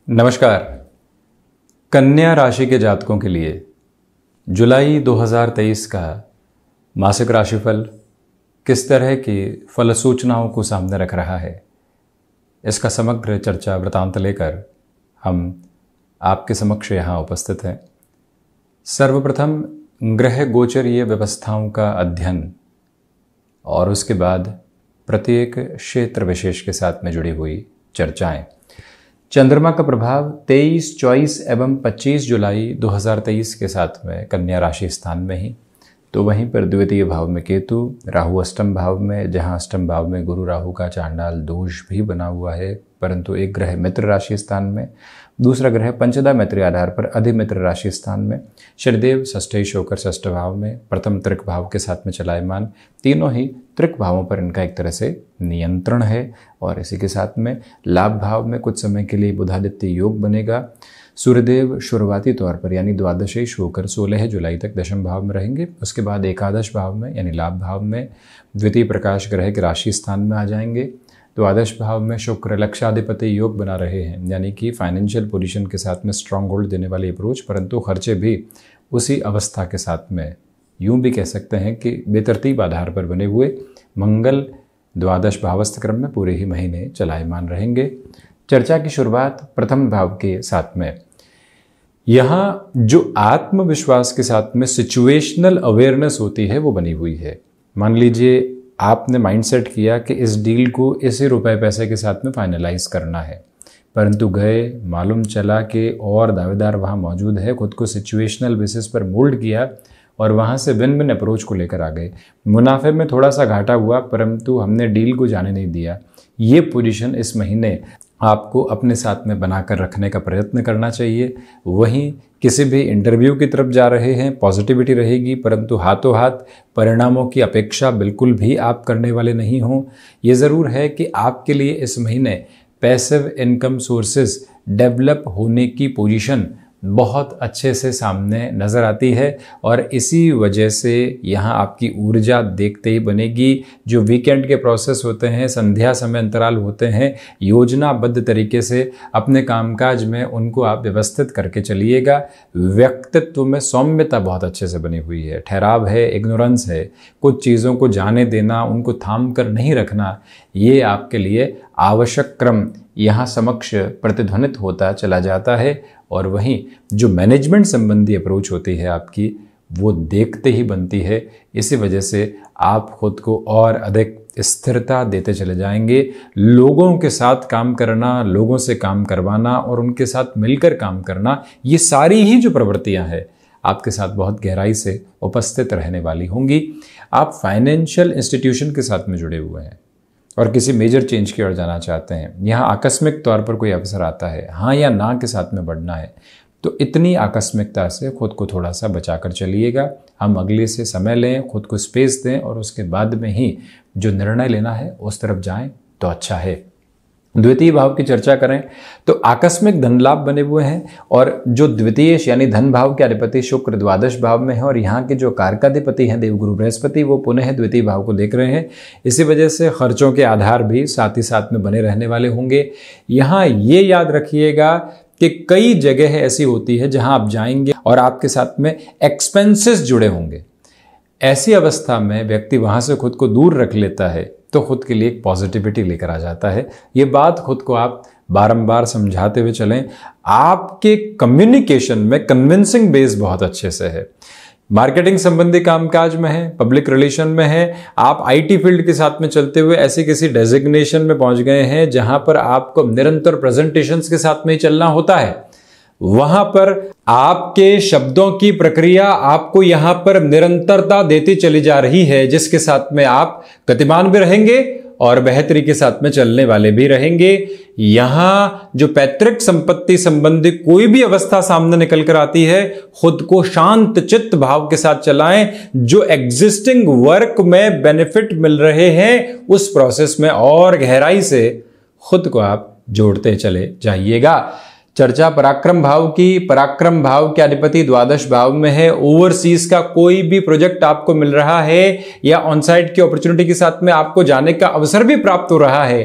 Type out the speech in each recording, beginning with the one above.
नमस्कार। कन्या राशि के जातकों के लिए जुलाई 2023 का मासिक राशिफल किस तरह की फल सूचनाओं को सामने रख रहा है, इसका समग्र चर्चा वृतांत लेकर हम आपके समक्ष यहाँ उपस्थित हैं। सर्वप्रथम ग्रह गोचरीय व्यवस्थाओं का अध्ययन और उसके बाद प्रत्येक क्षेत्र विशेष के साथ में जुड़ी हुई चर्चाएं। चंद्रमा का प्रभाव 23, 24 एवं 25 जुलाई 2023 के साथ में कन्या राशि स्थान में ही, तो वहीं पर द्वितीय भाव में केतु, राहु अष्टम भाव में, जहां अष्टम भाव में गुरु राहु का चांडाल दोष भी बना हुआ है, परंतु एक ग्रह मित्र राशि स्थान में, दूसरा ग्रह पंचदा मैत्री आधार पर अधिमित्र राशि स्थान में, शनिदेव षष्ठेश होकर षष्ठ भाव में, प्रथम त्रिक भाव के साथ में चलायमान, तीनों ही त्रिक भावों पर इनका एक तरह से नियंत्रण है। और इसी के साथ में लाभ भाव में कुछ समय के लिए बुधादित्य योग बनेगा। सूर्यदेव शुरुआती तौर पर यानी द्वादशेश होकर 16 जुलाई तक दशम भाव में रहेंगे। उसके बाद एकादश भाव में यानी लाभ भाव में द्वितीय प्रकाश ग्रह के राशि स्थान में आ जाएंगे। द्वादश भाव में शुक्र लक्षाधिपति योग बना रहे हैं, यानी कि फाइनेंशियल पोजीशन के साथ में स्ट्रांग होल्ड देने वाली अप्रोच, परंतु खर्चे भी उसी अवस्था के साथ में यूं भी कह सकते हैं कि बेतरतीब आधार पर बने हुए मंगल द्वादश भावस्थ क्रम में पूरे ही महीने चलायमान रहेंगे। चर्चा की शुरुआत प्रथम भाव के साथ में। यहाँ जो आत्मविश्वास के साथ में सिचुएशनल अवेयरनेस होती है वो बनी हुई है। मान लीजिए आपने माइंडसेट किया कि इस डील को इसी रुपए पैसे के साथ में फाइनलाइज करना है, परंतु गए, मालूम चला कि और दावेदार वहाँ मौजूद है, खुद को सिचुएशनल बेसिस पर मोल्ड किया और वहाँ से विन विन अप्रोच को लेकर आ गए। मुनाफे में थोड़ा सा घाटा हुआ, परंतु हमने डील को जाने नहीं दिया। ये पोजीशन इस महीने आपको अपने साथ में बनाकर रखने का प्रयत्न करना चाहिए। वहीं किसी भी इंटरव्यू की तरफ जा रहे हैं, पॉजिटिविटी रहेगी, परंतु हाथों हाथ परिणामों की अपेक्षा बिल्कुल भी आप करने वाले नहीं हों। ये ज़रूर है कि आपके लिए इस महीने पैसिव इनकम सोर्सेज डेवलप होने की पोजीशन बहुत अच्छे से सामने नज़र आती है और इसी वजह से यहाँ आपकी ऊर्जा देखते ही बनेगी। जो वीकेंड के प्रोसेस होते हैं, संध्या समय अंतराल होते हैं, योजनाबद्ध तरीके से अपने कामकाज में उनको आप व्यवस्थित करके चलिएगा। व्यक्तित्व में सौम्यता बहुत अच्छे से बनी हुई है, ठहराव है, इग्नोरेंस है, कुछ चीज़ों को जाने देना, उनको थाम कर नहीं रखना, ये आपके लिए आवश्यक क्रम यहाँ समक्ष प्रतिध्वनित होता चला जाता है। और वहीं जो मैनेजमेंट संबंधी अप्रोच होती है आपकी, वो देखते ही बनती है। इसी वजह से आप खुद को और अधिक स्थिरता देते चले जाएंगे। लोगों के साथ काम करना, लोगों से काम करवाना और उनके साथ मिलकर काम करना, ये सारी ही जो प्रवृत्तियां हैं आपके साथ बहुत गहराई से उपस्थित रहने वाली होंगी। आप फाइनेंशियल इंस्टीट्यूशन के साथ में जुड़े हुए हैं और किसी मेजर चेंज की ओर जाना चाहते हैं, यहाँ आकस्मिक तौर पर कोई अवसर आता है, हाँ या ना के साथ में बढ़ना है, तो इतनी आकस्मिकता से खुद को थोड़ा सा बचाकर चलिएगा। हम अगले से समय लें, खुद को स्पेस दें और उसके बाद में ही जो निर्णय लेना है उस तरफ जाएं तो अच्छा है। द्वितीय भाव की चर्चा करें तो आकस्मिक धन लाभ बने हुए हैं और जो द्वितीय यानी धन भाव के अधिपति शुक्र द्वादश भाव में है और यहाँ के जो कारकाधिपति हैं देवगुरु बृहस्पति, वो पुनः द्वितीय भाव को देख रहे हैं। इसी वजह से खर्चों के आधार भी साथ ही साथ में बने रहने वाले होंगे। यहाँ ये याद रखिएगा कि कई जगह ऐसी होती है जहाँ आप जाएंगे और आपके साथ में एक्सपेंसेस जुड़े होंगे। ऐसी अवस्था में व्यक्ति वहाँ से खुद को दूर रख लेता है तो खुद के लिए एक पॉजिटिविटी लेकर आ जाता है। ये बात खुद को आप बारंबार समझाते हुए चलें। आपके कम्युनिकेशन में कन्विंसिंग बेस बहुत अच्छे से है। मार्केटिंग संबंधी कामकाज में है, पब्लिक रिलेशन में है, आप आईटी फील्ड के साथ में चलते हुए ऐसे किसी डेजिग्नेशन में पहुंच गए हैं जहां पर आपको निरंतर प्रेजेंटेशंस के साथ में ही चलना होता है, वहां पर आपके शब्दों की प्रक्रिया आपको यहां पर निरंतरता देती चली जा रही है, जिसके साथ में आप गतिमान भी रहेंगे और बेहतरी के साथ में चलने वाले भी रहेंगे। यहां जो पैतृक संपत्ति संबंधी कोई भी अवस्था सामने निकल कर आती है, खुद को शांत चित्त भाव के साथ चलाएं। जो एग्जिस्टिंग वर्क में बेनिफिट मिल रहे हैं उस प्रोसेस में और गहराई से खुद को आप जोड़ते चले जाइएगा। चर्चा पराक्रम भाव की। पराक्रम भाव के अधिपति द्वादश भाव में है। ओवरसीज का कोई भी प्रोजेक्ट आपको मिल रहा है या ऑन साइट की अपॉर्चुनिटी के साथ में आपको जाने का अवसर भी प्राप्त हो रहा है,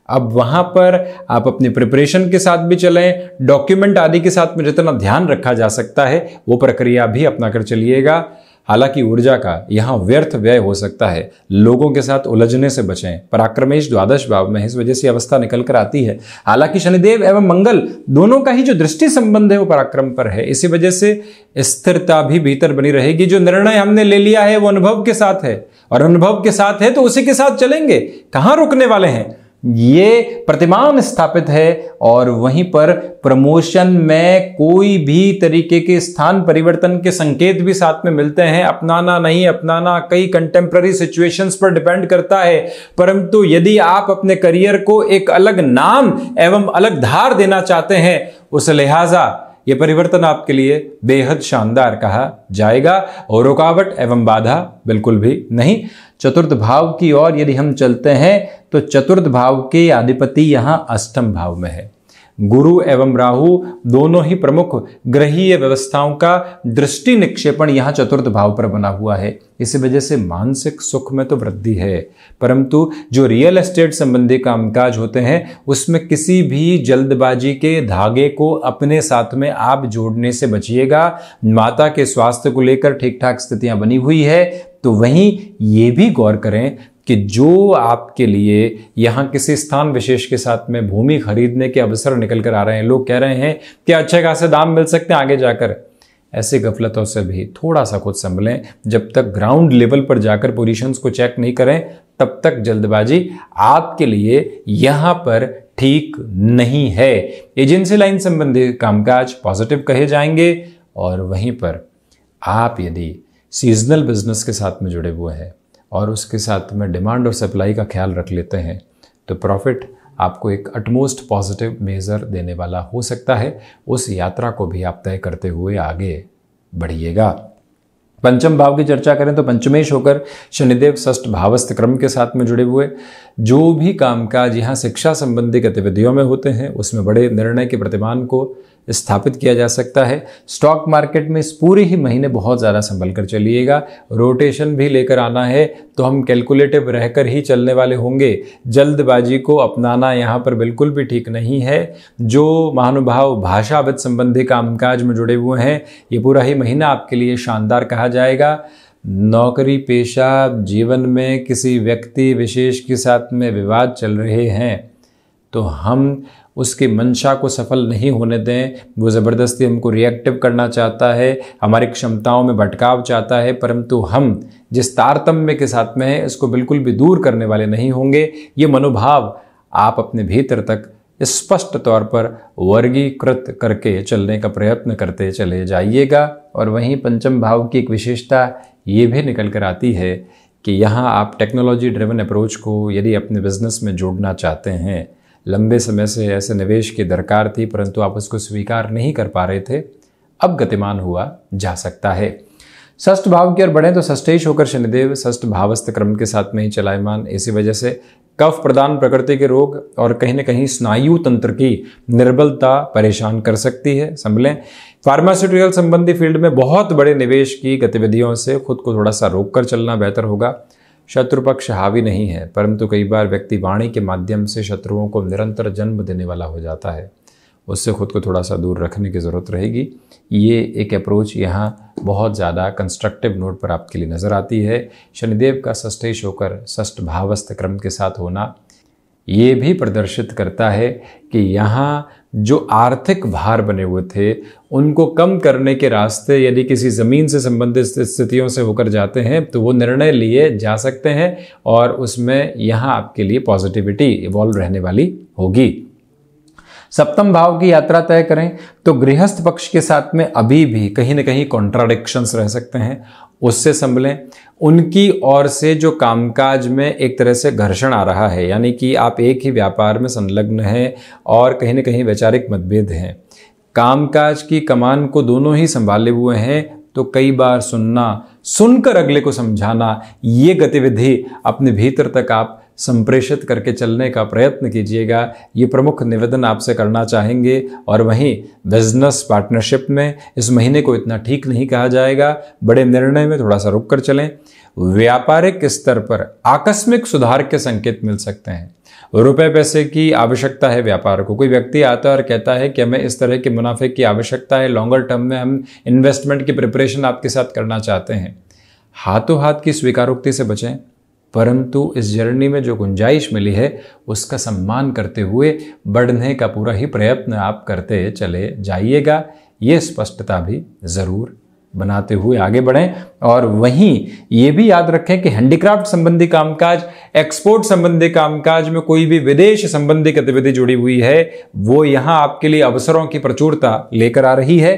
अब वहां पर आप अपनी प्रिपरेशन के साथ भी चलें, डॉक्यूमेंट आदि के साथ में जितना ध्यान रखा जा सकता है वो प्रक्रिया भी अपना कर चलिएगा। हालांकि ऊर्जा का यहाँ व्यर्थ व्यय हो सकता है, लोगों के साथ उलझने से बचें। पराक्रमेश द्वादश भाव में इस वजह से अवस्था निकल कर आती है। हालांकि शनिदेव एवं मंगल दोनों का ही जो दृष्टि संबंध है वो पराक्रम पर है, इसी वजह से स्थिरता भी भीतर बनी रहेगी। जो निर्णय हमने ले लिया है वो अनुभव के साथ है, और अनुभव के साथ है तो उसी के साथ चलेंगे, कहां रुकने वाले हैं, ये प्रतिमान स्थापित है। और वहीं पर प्रमोशन में कोई भी तरीके के स्थान परिवर्तन के संकेत भी साथ में मिलते हैं। अपनाना नहीं अपनाना कई कंटेम्प्ररी सिचुएशंस पर डिपेंड करता है, परंतु यदि आप अपने करियर को एक अलग नाम एवं अलग धार देना चाहते हैं, उस लिहाजा ये परिवर्तन आपके लिए बेहद शानदार कहा जाएगा, और रुकावट एवं बाधा बिल्कुल भी नहीं। चतुर्थ भाव की ओर यदि हम चलते हैं तो चतुर्थ भाव के अधिपति यहां अष्टम भाव में है। गुरु एवं राहु दोनों ही प्रमुख ग्रहीय व्यवस्थाओं का दृष्टि निक्षेपण यहां चतुर्थ भाव पर बना हुआ है। इसी वजह से मानसिक सुख में तो वृद्धि है, परंतु जो रियल एस्टेट संबंधी कामकाज होते हैं उसमें किसी भी जल्दबाजी के धागे को अपने साथ में आप जोड़ने से बचिएगा। माता के स्वास्थ्य को लेकर ठीक ठाक स्थितियां बनी हुई है, तो वहीं ये भी गौर करें कि जो आपके लिए यहां किसी स्थान विशेष के साथ में भूमि खरीदने के अवसर निकल कर आ रहे हैं, लोग कह रहे हैं कि अच्छे खासे दाम मिल सकते हैं आगे जाकर, ऐसी गफलतों से भी थोड़ा सा खुद संभलें। जब तक ग्राउंड लेवल पर जाकर पोजीशंस को चेक नहीं करें तब तक जल्दबाजी आपके लिए यहां पर ठीक नहीं है। एजेंसी लाइन संबंधी कामकाज पॉजिटिव कहे जाएंगे, और वहीं पर आप यदि सीजनल बिजनेस के साथ में जुड़े हुए हैं और उसके साथ में डिमांड और सप्लाई का ख्याल रख लेते हैं तो प्रॉफिट आपको एक अटमोस्ट पॉजिटिव मेजर देने वाला हो सकता है। उस यात्रा को भी आप तय करते हुए आगे बढ़िएगा। पंचम भाव की चर्चा करें तो पंचमेश होकर शनिदेव षष्ठ भावस्थ क्रम के साथ में जुड़े हुए जो भी कामकाज यहाँ शिक्षा संबंधी गतिविधियों में होते हैं उसमें बड़े निर्णय के प्रतिमान को स्थापित किया जा सकता है। स्टॉक मार्केट में इस पूरे ही महीने बहुत ज़्यादा संभल कर चलिएगा। रोटेशन भी लेकर आना है तो हम कैलकुलेटिव रहकर ही चलने वाले होंगे। जल्दबाजी को अपनाना यहाँ पर बिल्कुल भी ठीक नहीं है। जो महानुभाव भाषाविद संबंधी कामकाज में जुड़े हुए हैं ये पूरा ही महीना आपके लिए शानदार कहा जाएगा। नौकरी पेशा जीवन में किसी व्यक्ति विशेष के साथ में विवाद चल रहे हैं तो हम उसकी मंशा को सफल नहीं होने दें। वो ज़बरदस्ती हमको रिएक्टिव करना चाहता है, हमारी क्षमताओं में भटकाव चाहता है, परंतु हम जिस तारतम्य के साथ में हैं इसको बिल्कुल भी दूर करने वाले नहीं होंगे। ये मनोभाव आप अपने भीतर तक स्पष्ट तौर पर वर्गीकृत करके चलने का प्रयत्न करते चले जाइएगा। और वहीं पंचम भाव की एक विशेषता ये भी निकल कर आती है कि यहाँ आप टेक्नोलॉजी ड्रिवन अप्रोच को यदि अपने बिजनेस में जोड़ना चाहते हैं, लंबे समय से ऐसे निवेश की दरकार थी परंतु आप उसको स्वीकार नहीं कर पा रहे थे, अब गतिमान हुआ जा सकता है। षष्ठ भाव की ओर बढ़ें तो षष्ठेश होकर शनिदेव षष्ठ भावस्थ क्रम के साथ में ही चलायमान। इसी वजह से कफ प्रदान प्रकृति के रोग और कहीं न कहीं स्नायु तंत्र की निर्बलता परेशान कर सकती है, संभलें। फार्मास्यूटिकल संबंधी फील्ड में बहुत बड़े निवेश की गतिविधियों से खुद को थोड़ा सा रोक कर चलना बेहतर होगा। शत्रु पक्ष हावी नहीं है परंतु कई बार व्यक्ति वाणी के माध्यम से शत्रुओं को निरंतर जन्म देने वाला हो जाता है, उससे खुद को थोड़ा सा दूर रखने की ज़रूरत रहेगी। ये एक अप्रोच यहाँ बहुत ज़्यादा कंस्ट्रक्टिव नोट पर आपके लिए नज़र आती है। शनिदेव का षष्ठेश होकर षष्ठ भावस्थ क्रम के साथ होना ये भी प्रदर्शित करता है कि यहाँ जो आर्थिक भार बने हुए थे उनको कम करने के रास्ते यदि किसी ज़मीन से संबंधित स्थितियों से होकर जाते हैं तो वो निर्णय लिए जा सकते हैं और उसमें यहाँ आपके लिए पॉजिटिविटी इवॉल्व रहने वाली होगी। सप्तम भाव की यात्रा तय करें तो गृहस्थ पक्ष के साथ में अभी भी कहीं न कहीं कॉन्ट्राडिक्शंस रह सकते हैं, उससे संभलें। उनकी ओर से जो कामकाज में एक तरह से घर्षण आ रहा है, यानी कि आप एक ही व्यापार में संलग्न हैं और कहीं न कहीं वैचारिक मतभेद हैं, कामकाज की कमान को दोनों ही संभाले हुए हैं, तो कई बार सुनकर अगले को समझाना, ये गतिविधि अपने भीतर तक आप संप्रेषित करके चलने का प्रयत्न कीजिएगा। ये प्रमुख निवेदन आपसे करना चाहेंगे। और वहीं बिजनेस पार्टनरशिप में इस महीने को इतना ठीक नहीं कहा जाएगा, बड़े निर्णय में थोड़ा सा रुक कर चलें। व्यापारिक स्तर पर आकस्मिक सुधार के संकेत मिल सकते हैं। रुपए पैसे की आवश्यकता है व्यापार को। कोई व्यक्ति आता है और कहता है कि हमें इस तरह के मुनाफे की आवश्यकता है, लॉन्गर टर्म में हम इन्वेस्टमेंट की प्रिपरेशन आपके साथ करना चाहते हैं। हाथों हाथ की स्वीकारोक्ति से बचें, परंतु इस जर्नी में जो गुंजाइश मिली है उसका सम्मान करते हुए बढ़ने का पूरा ही प्रयत्न आप करते चले जाइएगा। ये स्पष्टता भी ज़रूर बनाते हुए आगे बढ़ें। और वहीं ये भी याद रखें कि हैंडीक्राफ्ट संबंधी कामकाज, एक्सपोर्ट संबंधी कामकाज में कोई भी विदेश संबंधी गतिविधि जुड़ी हुई है वो यहाँ आपके लिए अवसरों की प्रचुरता लेकर आ रही है।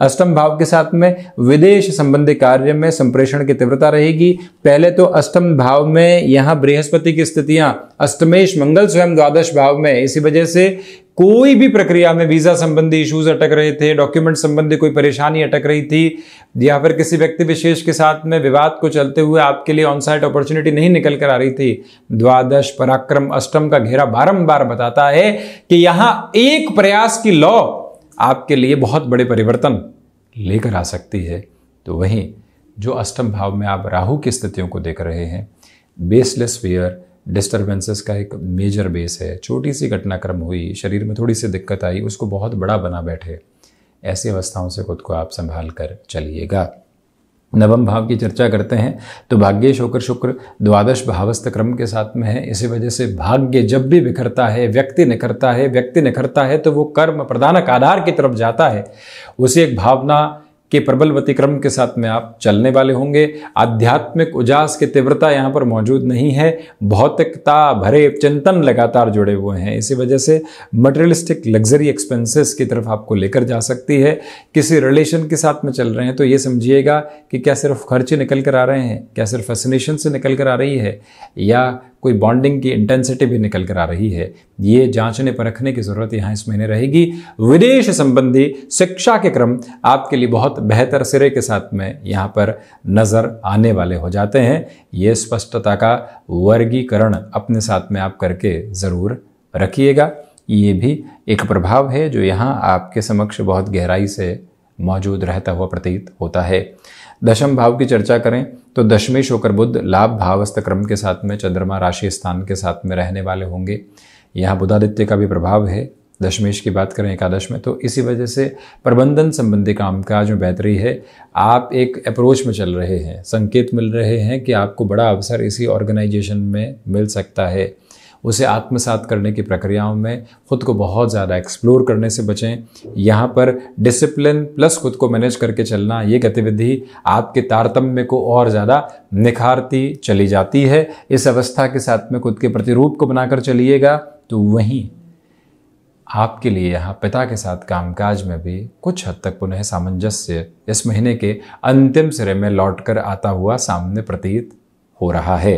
अष्टम भाव के साथ में विदेश संबंधी कार्य में संप्रेषण की तीव्रता रहेगी। पहले तो अष्टम भाव में यहाँ बृहस्पति की स्थितियां, अष्टमेश मंगल स्वयं द्वादश भाव में, इसी वजह से कोई भी प्रक्रिया में वीजा संबंधी इश्यूज अटक रहे थे, डॉक्यूमेंट संबंधी कोई परेशानी अटक रही थी, या फिर किसी व्यक्ति विशेष के साथ में विवाद को चलते हुए आपके लिए ऑन साइट अपॉर्चुनिटी नहीं निकल कर आ रही थी। द्वादश पराक्रम अष्टम का घेरा बारंबार बताता है कि यहां एक प्रयास की लौ आपके लिए बहुत बड़े परिवर्तन लेकर आ सकती है। तो वहीं जो अष्टम भाव में आप राहु की स्थितियों को देख रहे हैं, बेसलेस फियर, डिस्टर्बेंसेस का एक मेजर बेस है। छोटी सी घटनाक्रम हुई, शरीर में थोड़ी सी दिक्कत आई, उसको बहुत बड़ा बना बैठे, ऐसी अवस्थाओं से खुद को आप संभाल कर चलिएगा। नवम भाव की चर्चा करते हैं तो भाग्येश होकर शुक्र द्वादश भावस्थ क्रम के साथ में है। इसी वजह से भाग्य जब भी बिखरता है, व्यक्ति निखरता है तो वो कर्म प्रधानक आधार की तरफ जाता है। उसी एक भावना के प्रबलवती क्रम के साथ में आप चलने वाले होंगे। आध्यात्मिक उजास की तीव्रता यहाँ पर मौजूद नहीं है। भौतिकता भरे चिंतन लगातार जुड़े हुए हैं, इसी वजह से मटेरियलिस्टिक लग्जरी एक्सपेंसेस की तरफ आपको लेकर जा सकती है। किसी रिलेशन के साथ में चल रहे हैं तो ये समझिएगा कि क्या सिर्फ खर्चे निकल कर आ रहे हैं, क्या सिर्फ फैसिनेशन से निकल कर आ रही है, या कोई बॉन्डिंग की इंटेंसिटी भी निकल कर आ रही है। ये जांचने परखने की जरूरत यहाँ इस महीने रहेगी। विदेश संबंधी शिक्षा के क्रम आपके लिए बहुत बेहतर सिरे के साथ में यहाँ पर नजर आने वाले हो जाते हैं। ये स्पष्टता का वर्गीकरण अपने साथ में आप करके जरूर रखिएगा। ये भी एक प्रभाव है जो यहाँ आपके समक्ष बहुत गहराई से मौजूद रहता हुआ प्रतीत होता है। दशम भाव की चर्चा करें तो दशमेश होकर बुध लाभ भावस्थ क्रम के साथ में चंद्रमा राशि स्थान के साथ में रहने वाले होंगे। यहाँ बुधादित्य का भी प्रभाव है। दशमेश की बात करें एकादश में तो इसी वजह से प्रबंधन संबंधी कामकाज में बेहतरी है। आप एक अप्रोच में चल रहे हैं, संकेत मिल रहे हैं कि आपको बड़ा अवसर इसी ऑर्गेनाइजेशन में मिल सकता है। उसे आत्मसात करने की प्रक्रियाओं में खुद को बहुत ज़्यादा एक्सप्लोर करने से बचें। यहाँ पर डिसिप्लिन प्लस खुद को मैनेज करके चलना, ये गतिविधि आपके तारतम्य को और ज़्यादा निखारती चली जाती है। इस अवस्था के साथ में खुद के प्रतिरूप को बनाकर चलिएगा तो वहीं आपके लिए यहाँ पिता के साथ कामकाज में भी कुछ हद तक पुनः सामंजस्य इस महीने के अंतिम सिरे में लौटकर आता हुआ सामने प्रतीत हो रहा है।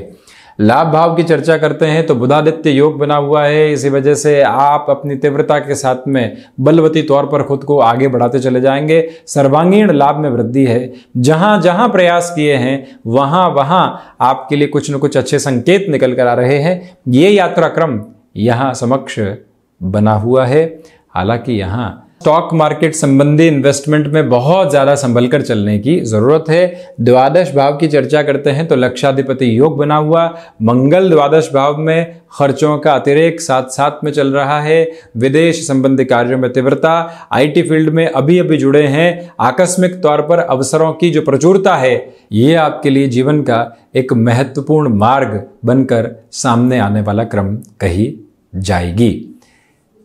लाभ भाव की चर्चा करते हैं तो बुधादित्य योग बना हुआ है। इसी वजह से आप अपनी तीव्रता के साथ में बलवती तौर पर खुद को आगे बढ़ाते चले जाएंगे। सर्वांगीण लाभ में वृद्धि है। जहां जहां प्रयास किए हैं वहां वहां आपके लिए कुछ न कुछ अच्छे संकेत निकल कर आ रहे हैं। ये यात्रा क्रम यहाँ समक्ष बना हुआ है। हालांकि यहाँ स्टॉक मार्केट संबंधी इन्वेस्टमेंट में बहुत ज्यादा संभल कर चलने की जरूरत है। द्वादश भाव की चर्चा करते हैं तो लक्षाधिपति योग बना हुआ, मंगल द्वादश भाव में खर्चों का अतिरेक साथ साथ में चल रहा है। विदेश संबंधी कार्यों में तीव्रता, आईटी फील्ड में अभी अभी जुड़े हैं, आकस्मिक तौर पर अवसरों की जो प्रचुरता है ये आपके लिए जीवन का एक महत्वपूर्ण मार्ग बनकर सामने आने वाला क्रम कही जाएगी।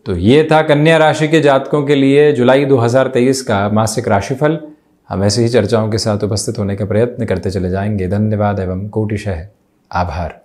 तो ये था कन्या राशि के जातकों के लिए जुलाई 2023 का मासिक राशिफल। हम ऐसे ही चर्चाओं के साथ उपस्थित होने का प्रयत्न करते चले जाएंगे। धन्यवाद एवं कोटिशः आभार।